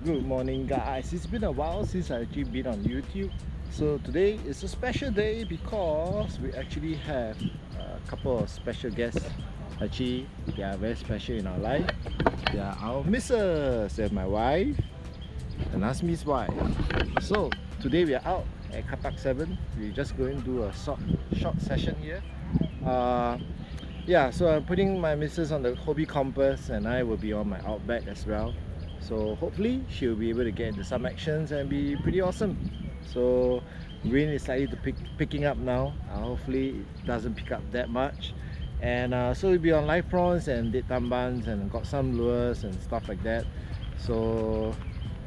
Good morning guys, it's been a while since I actually been on YouTube. So today is a special day because we actually have a couple of special guests. Actually, they are very special in our life. They are our missus and my wife and Azmi's wife. So today we are out at Kayak 7. We're just going to do a short session here. Yeah, so I'm putting my missus on the Hobie compass and I will be on my Outback as well. So hopefully she'll be able to get into some actions and be pretty awesome. So wind is slightly picking up now. Hopefully it doesn't pick up that much. And so we'll be on live prawns and dead tambans and got some lures and stuff like that. So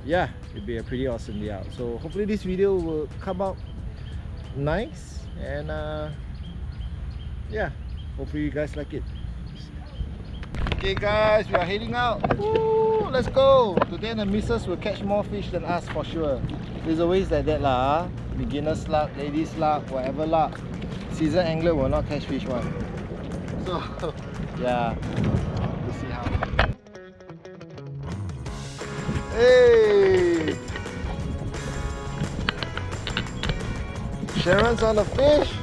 yeah, it'll be a pretty awesome day out. So hopefully this video will come out nice and yeah, hopefully you guys like it. Okay guys, we are heading out. Woo, let's go. Today the missus will catch more fish than us for sure. There's always like that lah. Beginner's luck, ladies luck, whatever luck. Seasoned angler will not catch fish one. So yeah, we'll see how. Hey, Sharon's on the fish.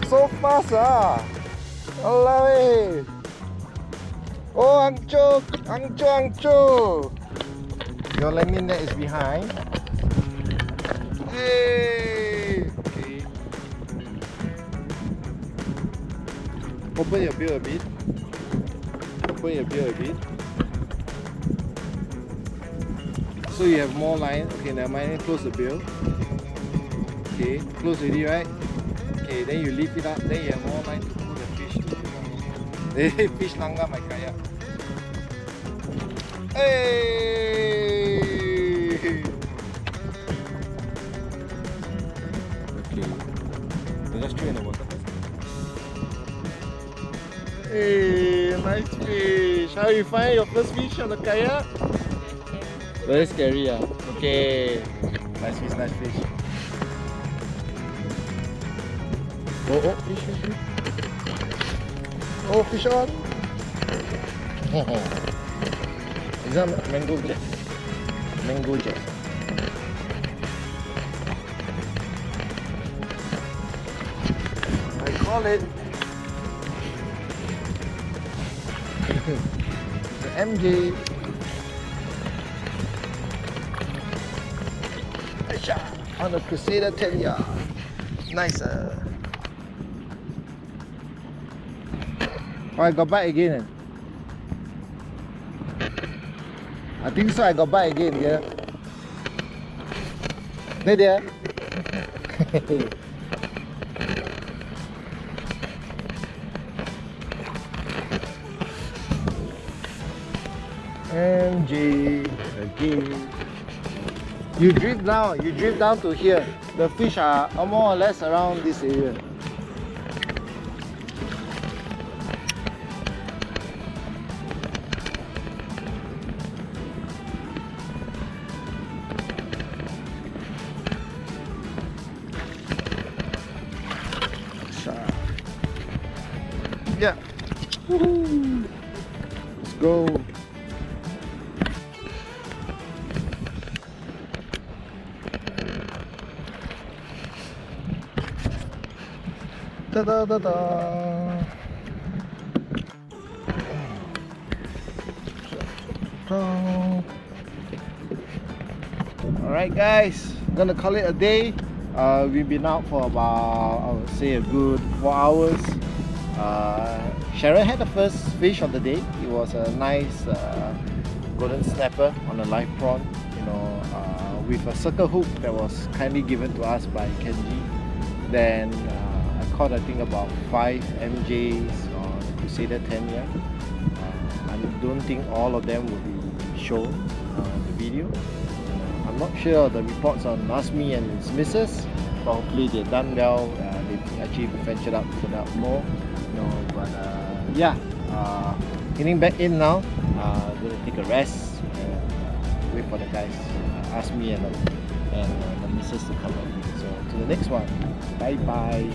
So fast ah. Alright. Oh, Angcho. Your landing net is behind. Hey. Okay. Open your bill a bit. So you have more line. Okay, now mind. Close the bill. Okay, close already, right? Okay, then you lift it up. Then you have more line to pull the fish to. Hey, fish langgar my kayak. Hey. Okay, just throw in the water. Hey, nice fish. How you find your first fish on the kayak? Very scary, ah. Okay, nice fish. Oh, fish. Oh, fish on. Is that mango jet? I call it the MJ. On the Crusader Tenya. Nice. Oh, I got bite again. I think so. I got bite again. Yeah. There. MJ again. You drift down to here. The fish are more or less around this area. Yeah. Woohoo. Let's go. Da. Alright guys, I'm gonna call it a day. We've been out for about, I would say, a good 4 hours. Sharon had the first fish of the day. It was a nice golden snapper on a live prawn, with a circle hook that was kindly given to us by Kenji. Then I caught, I think, about 5 MJs on the Crusader Tenya. I don't think all of them will be shown on the video. I'm not sure of the reports on Azmi and his missus, but hopefully they've done well. They've actually ventured out to put out more. Yeah, getting back in now. Gonna take a rest and wait for the guys, Azmi and the missus to come up. So to the next one. Bye bye.